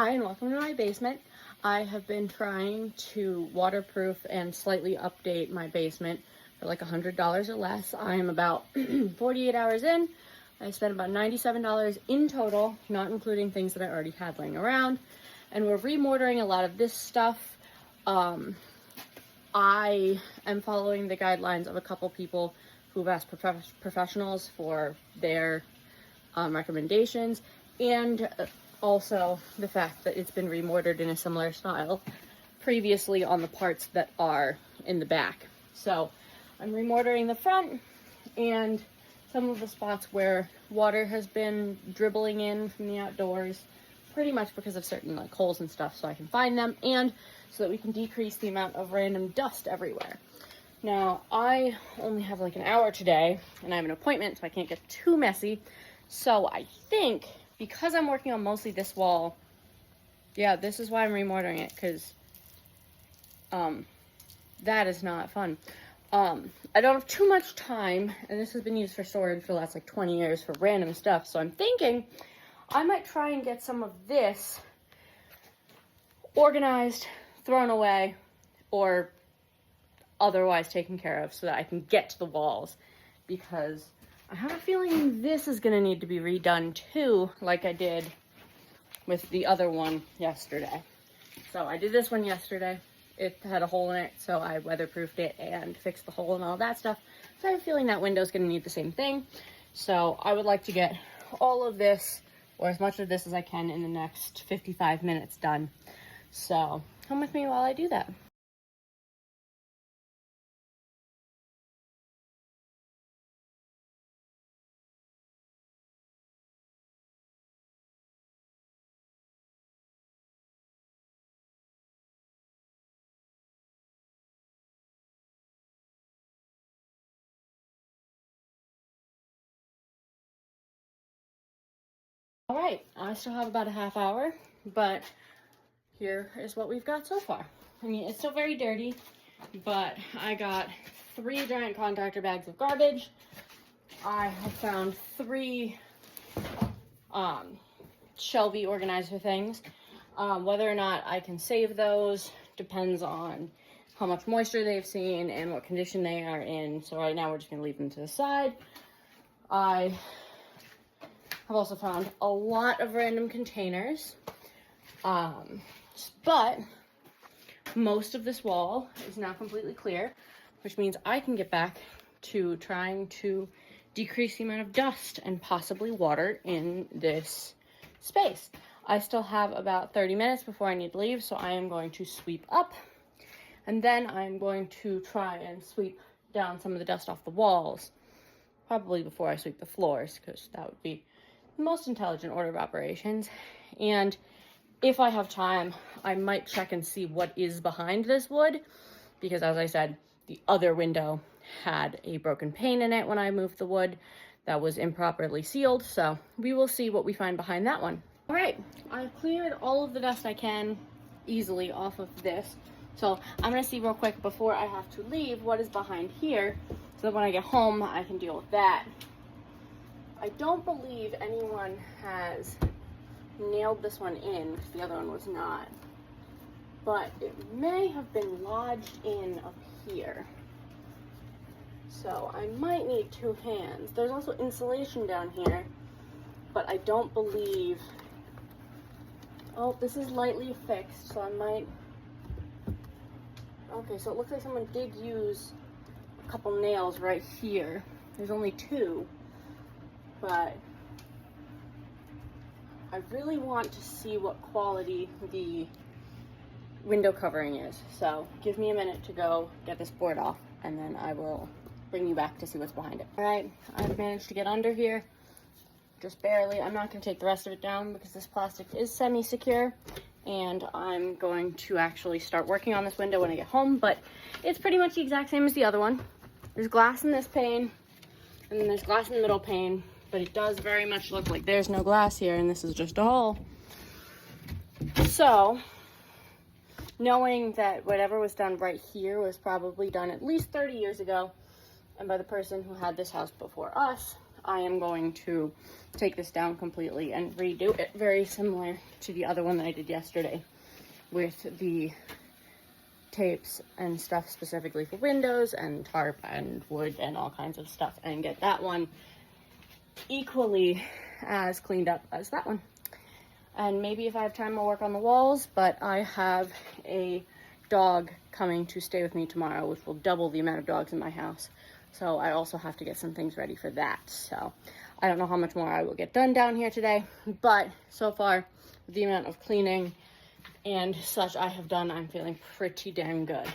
Hi and welcome to my basement. I have been trying to waterproof and slightly update my basement for like $100 or less. I am about 48 hours in. I spent about $97 in total, not including things that I already had laying around. And we're remortaring a lot of this stuff. I am following the guidelines of a couple people who've asked professionals for their recommendations, and also the fact that it's been remortared in a similar style previously on the parts that are in the back. So I'm remortaring the front and some of the spots where water has been dribbling in from the outdoors, pretty much because of certain like holes and stuff, so I can find them and so that we can decrease the amount of random dust everywhere. Now, I only have like an hour today and I have an appointment, so I can't get too messy. So I think because I'm working on mostly this wall, yeah, this is why I'm remortaring it, because that is not fun. I don't have too much time, and this has been used for storage for the last like 20 years for random stuff, so I'm thinking I might try and get some of this organized, thrown away, or otherwise taken care of so that I can get to the walls, because I have a feeling this is going to need to be redone too, like I did with the other one yesterday. So I did this one yesterday. It had a hole in it, so I weatherproofed it and fixed the hole and all that stuff. So I have a feeling that window's going to need the same thing. So I would like to get all of this, or as much of this as I can, in the next 55 minutes done. So come with me while I do that. All right, I still have about a half hour, but here is what we've got so far. I mean, it's still very dirty, but I got 3 giant compactor bags of garbage. I have found 3 Shelby organizer things. Whether or not I can save those depends on how much moisture they've seen and what condition they are in. So right now we're just gonna leave them to the side. I have also found a lot of random containers, but most of this wall is now completely clear, which means I can get back to trying to decrease the amount of dust and possibly water in this space. I still have about 30 minutes before I need to leave, so I am going to sweep up, and then I'm going to try and sweep down some of the dust off the walls, probably before I sweep the floors, because that would be the most intelligent order of operations. And if I have time, I might check and see what is behind this wood, because as I said, the other window had a broken pane in it when I moved the wood that was improperly sealed, so we will see what we find behind that one. All right, I've cleared all of the dust I can easily off of this, so I'm gonna see real quick before I have to leave what is behind here, so that when I get home I can deal with that. I don't believe anyone has nailed this one in, because the other one was not, but it may have been lodged in up here. So I might need 2 hands. There's also insulation down here, but I don't believe, oh, this is lightly affixed, so I might, okay, so it looks like someone did use a couple nails right here. There's only 2, but I really want to see what quality the window covering is. So give me a minute to go get this board off, and then I will bring you back to see what's behind it. All right, I've managed to get under here, just barely. I'm not gonna take the rest of it down because this plastic is semi-secure, and I'm going to actually start working on this window when I get home, but it's pretty much the exact same as the other one. There's glass in this pane, and then there's glass in the middle pane, but it does very much look like there's no glass here and this is just a hole. So, knowing that whatever was done right here was probably done at least 30 years ago, and by the person who had this house before us, I am going to take this down completely and redo it, very similar to the other one that I did yesterday with the tapes and stuff specifically for windows and tarp and wood and all kinds of stuff, and get that one equally as cleaned up as that one. And maybe if I have time, I'll work on the walls, but I have a dog coming to stay with me tomorrow, which will double the amount of dogs in my house. So I also have to get some things ready for that. So I don't know how much more I will get done down here today, but so far, the amount of cleaning and such I have done, I'm feeling pretty damn good.